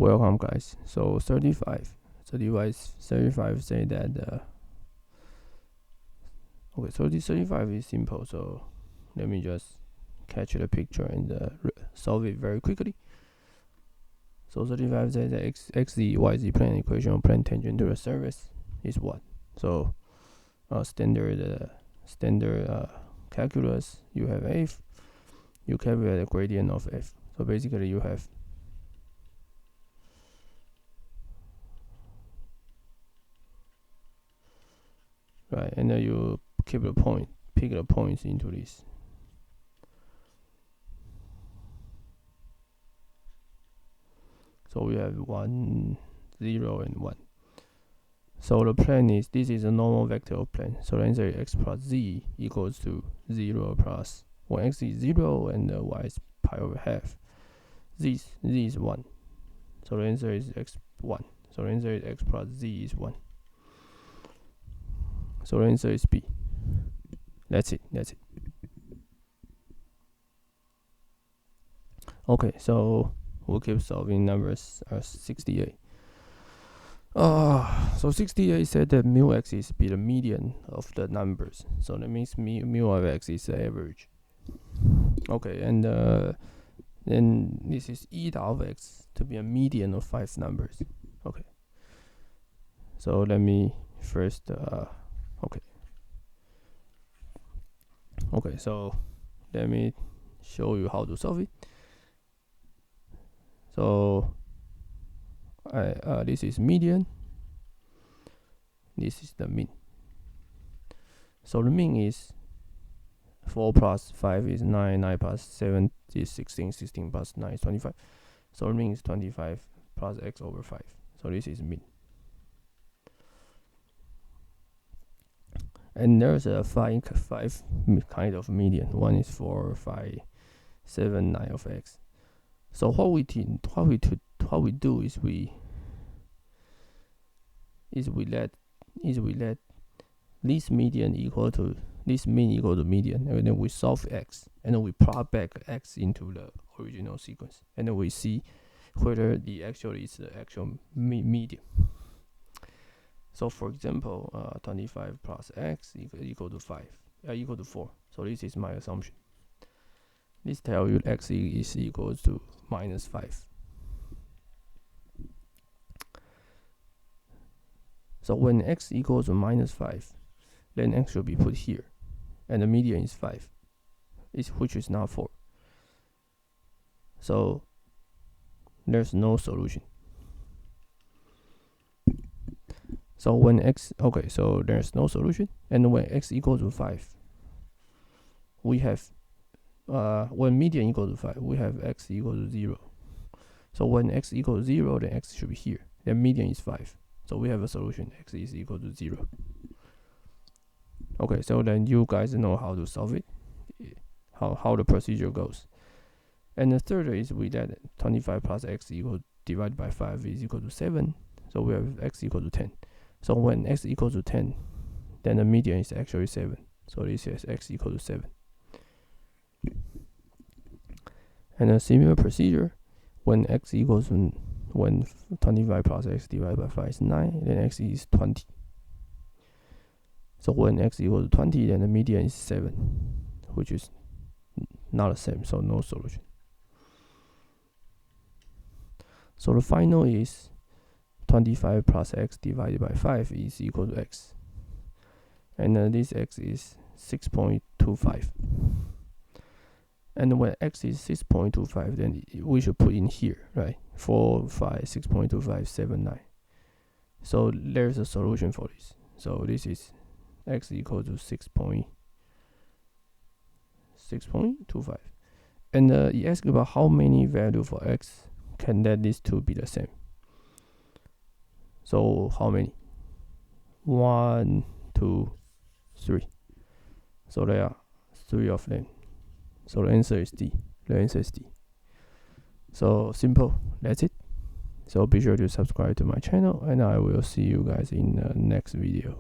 welcome guys. So 35 say that okay, so this 35 is simple, so let me just catch the picture and solve it very quickly. So 35 says that xz yz plane equation of plane tangent to the surface is what? So standard calculus, you have f, you calculate the gradient of f. So basically you have right, and then you pick the points into this. So we have 1, 0, and 1. So the plane is, this is a normal vector of plane. So the answer is x plus z equals to 0 plus, when x is 0 and y is pi over half. Z is 1. So the answer is x1. So the answer is x plus z is 1. So the answer is B. That's it. Okay, so we'll keep solving numbers 68. So 68 said that mu x is be the median of the numbers. So that means mu of x is the average. Okay, and then this is eta of x to be a median of 5 numbers. Okay. So let me first okay, so let me show you how to solve it. So this is median, this is the mean. So the mean is 4 plus 5 is 9, 9 plus 7 is 16, 16 plus 9 is 25. So the mean is 25 plus x over 5. So this is mean. And there's a five kind of median. One is 4, 5, 7, 9 of x. So what we do is we let this median equal to this mean equal to median, and then we solve x, and then we plot back x into the original sequence, and then we see whether the actual is the actual median. So for example, 25 plus x equal to 4. So this is my assumption. This tells you x is equal to minus 5. So when x equals to minus 5, then x should be put here, and the median is 5, which is not 4. So there's no solution. So when x, okay, so there's no solution, and when x equals to 5, we have when median equals to 5, we have x equals to 0. So when x equals to 0, then x should be here. Then median is 5. So we have a solution, x is equal to 0. Okay, so then you guys know how to solve it, how the procedure goes. And the third is we let 25 plus x divided by 5 is equal to 7. So we have x equal to 10. So when x equals to 10, then the median is actually 7. So this is x equal to 7. And a similar procedure, when x equals to, when 25 plus x divided by 5 is 9, then x is 20. So when x equals to 20, then the median is 7, which is not the same, so no solution. So the final is 25 plus x divided by 5 is equal to x. And this x is 6.25. And when x is 6.25, then we should put in here, right? 4, 5, 6.25, 7, 9. So there's a solution for this. So this is x equal to 6.25. And it asks about how many value for x can let these two be the same. So how many? 1, 2, 3. So there are 3 of them. So the answer is D. So simple. That's it. So be sure to subscribe to my channel, and I will see you guys in the next video.